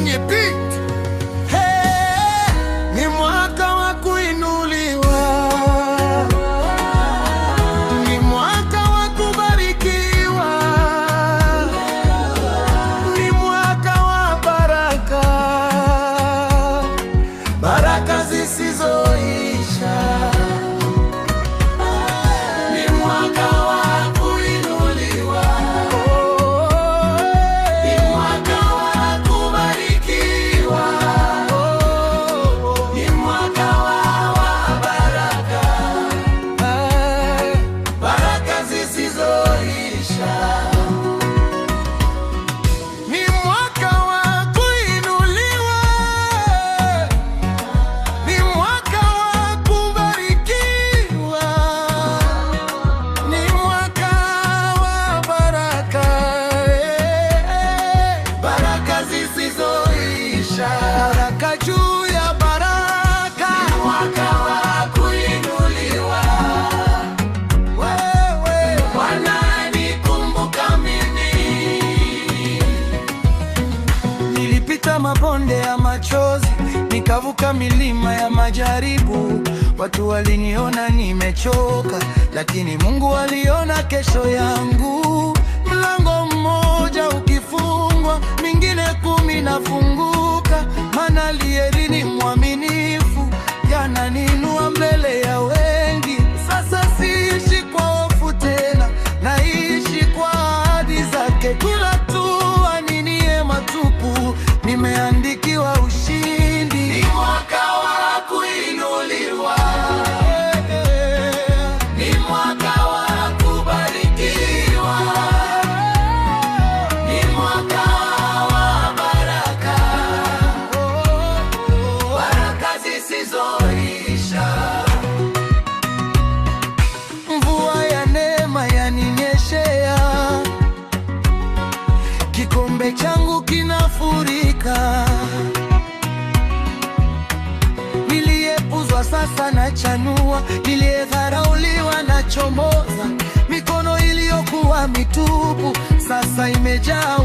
kwenye beat. Hey, ni mwaka wa kuinuliwa, ni mwaka wa kubarikiwa, ni mwaka wa baraka, baraka zisizoisha. Baraka juu ya baraka, ni mwaka wa kuinuliwa. Wewe Bwana nikumbuka mimi. Nilipita mabonde ya machozi, nikavuka milima ya majaribu. Watu waliniona nimechoka, lakini Mungu aliona kesho yangu. Mlango mmoja ukifungwa, mingine 10 nafunguka. Maana aliye ni mwaminifu, yananinua mbele ya wengi. Sasa siishi kwa hofu tena, naishi kwa ahadi zake. Kila hatua ni neema tupu, nimeandikiwa ushindi. Ni mwaka wa kuinuliwa, ni mwaka wa kubarikiwa, ni mwaka wa baraka, baraka zisizoisha. Mvua ya neema yaninyeshea, kikombe changu kinafurika. Niliyepuzwa sasa nachanua, niliyedharauliwa nachomoza. Mikono iliyokuwa mitupu sasa imejaa